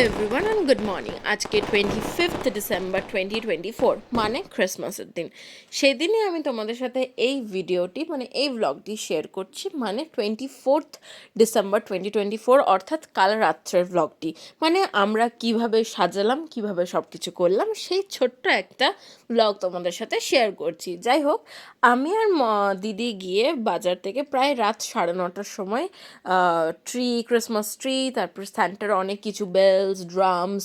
Everyone and good morning. আজকে 25th December 2024 মানে ক্রিসমাসের দিন। সেদিনই আমি তোমাদের সাথে এই ভিডিওটি মানে এই ভ্লগটি শেয়ার করছি, মানে 24th ডিসেম্বর 2024 অর্থাৎ কাল রাত্রের ভ্লগটি। মানে আমরা কিভাবে সাজালাম, কিভাবে সব কিছু করলাম, সেই ছোট্ট একটা ভ্লগ তোমাদের সাথে শেয়ার করছি। যাই হোক, আমি আর দিদি গিয়ে বাজার থেকে প্রায় রাত 9:30টার সময় ক্রিসমাস ট্রি, তারপর স্যান্টার অনেক কিছু বেলস, ড্রামস,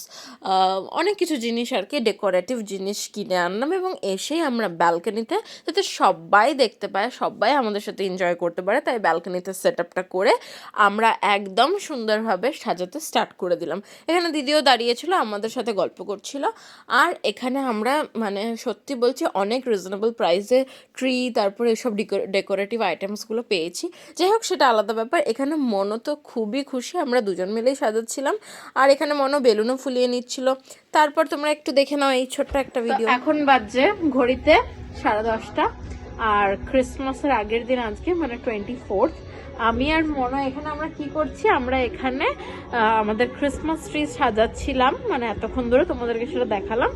অনেক কিছু জিনিস আর কি, ডেকোরেটিভ জিনিস কিনে আনলাম এবং এসেই আমরা ব্যালকনিতে, যাতে সবাই দেখতে পায়, সবাই আমাদের সাথে এনজয় করতে পারে, তাই ব্যালকনিতে সেট আপটা করে আমরা একদম সুন্দরভাবে সাজাতে স্টার্ট করে দিলাম। এখানে দিদিও দাঁড়িয়েছিল, আমাদের সাথে গল্প করছিল। আর এখানে আমরা মানে সত্যি বলছি অনেক রিজনেবল প্রাইসে ট্রি, তারপরে এসব ডেকোরেটিভ আইটেমসগুলো পেয়েছি। যাই হোক, সেটা আলাদা ব্যাপার। এখানে মনো তো খুবই খুশি, আমরা দুজন মিলেই সাজাচ্ছিলাম। আর এখানে মনো বেলুনও ফুলিয়ে নিচ্ছিল। তারপর তোমরা একটু দেখে নাও এই ছোট্ট একটা ভিডিও। এখন বাজছে ঘড়িতে 10:30, আর ক্রিসমাসের আগের দিন আজকে, মানে 24th। আমি আর মনো এখানে আমরা কি করছি, আমরা এখানে আমাদের ক্রিসমাস ট্রি সাজাচ্ছিলাম, মানে এতক্ষণ ধরে তোমাদেরকে সেটা দেখালাম।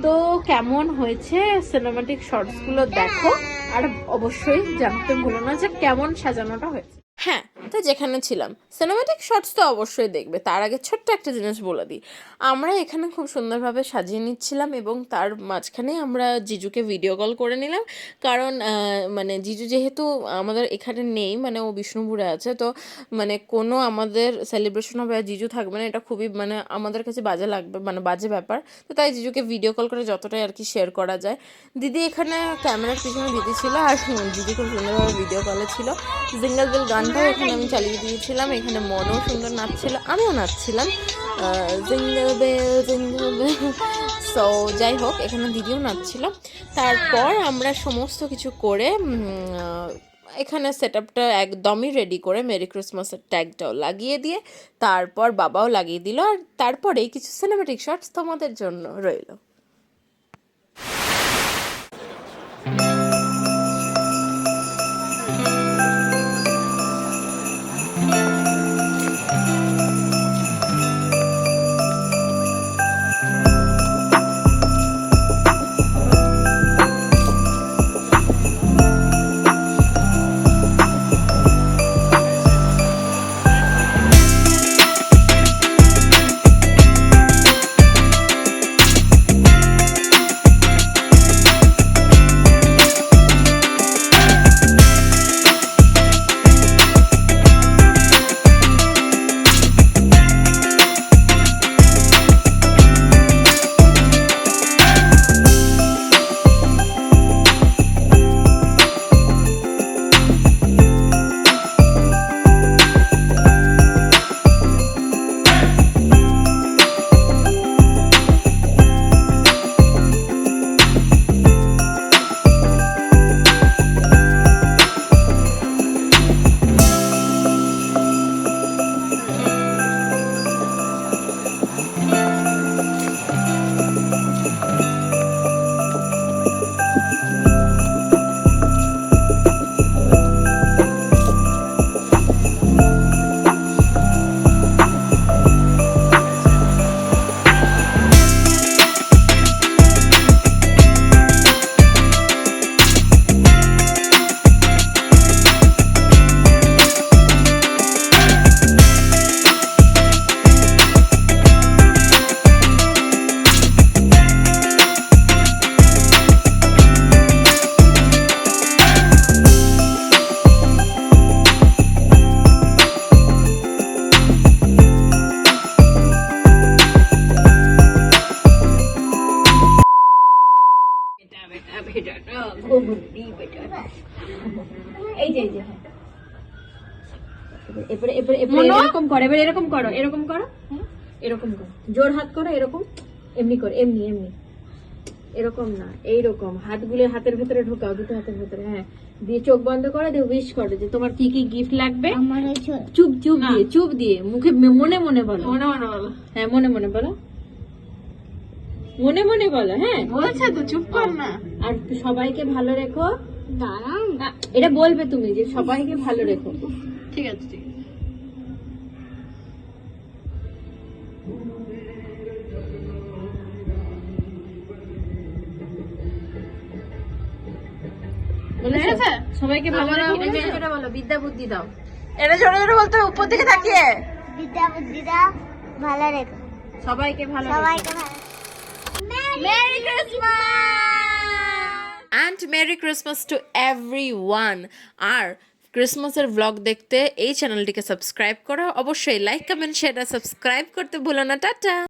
তো কেমন হয়েছে সিনেমাটিক শর্টসগুলো দেখো, আর অবশ্যই জানতে ভুলো না যে কেমন সাজানোটা হয়েছে। হ্যাঁ, তো যেখানে ছিলাম সিনেমাটিক শর্টস তো অবশ্যই দেখবে, তার আগে ছোট্ট একটা জিনিস বলে দিই। আমরা এখানে খুব সুন্দরভাবে সাজিয়ে নিচ্ছিলাম এবং তার মাঝখানে আমরা জিজুকে ভিডিও কল করে নিলাম, কারণ মানে জিজু যেহেতু আমাদের এখানে নেই, মানে ও বিষ্ণুপুরে আছে, তো মানে কোনো আমাদের সেলিব্রেশন হবে আর জিজু থাকবে না, এটা খুবই মানে আমাদের কাছে বাজে লাগবে, মানে বাজে ব্যাপার। তো তাই জিজুকে ভিডিও কল করে যতটাই আর কি শেয়ার করা যায়। দিদি এখানে ক্যামেরার পিছনে দিদি ছিল, আর দিদি খুব সুন্দরভাবে ভিডিও কলে ছিল। জিঙ্গল বেল গানটাও এখানে আমি চালিয়ে দিয়েছিলাম, এখানে মনও সুন্দর নাচছিল, আমিও নাচছিলাম jingle bell jingle bell. So যাই হোক, এখানে দিদিও নাচছিল। তারপর আমরা সমস্ত কিছু করে এখানে সেট আপটা একদমই রেডি করে মেরি ক্রিসমাসের ট্যাগটাও লাগিয়ে দিয়ে তারপর বাবাও লাগিয়ে দিল, আর তারপরেই কিছু সিনেমাটিক শর্টস তোমাদের জন্য রইল। এরকম করো, এবার এরকম করো, এরকম করো, এরকম করো, জোর হাত করো, এরকম, এমনি করো, এমনি এমনি, এরকম না, এইরকম হাতগুলো হাতের ভেতরে ঢোকাও, দুটো হাতের ভেতরে, হ্যাঁ, দিয়ে চোখ বন্ধ করে দিয়ে উইশ করো যে তোমার কি কি গিফট লাগবে। চুপ চুপ দিয়ে, চুপ দিয়ে, মুখে মনে মনে বলো, মনে মনে বলো, হ্যাঁ মনে মনে বলো, মনে মনে বলো, হ্যাঁ বলছে তো, চুপ কর না। আর সবাইকে ভালো রেখো, এটা বলবে তুমি যে সবাইকে ভালো রেখো। ঠিক আছে, ঠিক আছে। বলেছো? সবাইকে ভালো রেখো এটা বলো বিদ্যা বুদ্ধি দাও। এটা জোরে জোরে বলতে হবে, উপর দিকে তাকিয়ে। বিদ্যা বুদ্ধিটা ভালো রেখো, সবাইকে ভালো সবাইকে ভালো। Merry Christmas! And Merry Christmas to everyone! আর ক্রিসমাসের ব্লগ দেখতে এই চ্যানেলটিকে সাবস্ক্রাইব করো, অবশ্যই লাইক কমেন্ট শেয়ার সাবস্ক্রাইব করতে ভুলো না। টাটা।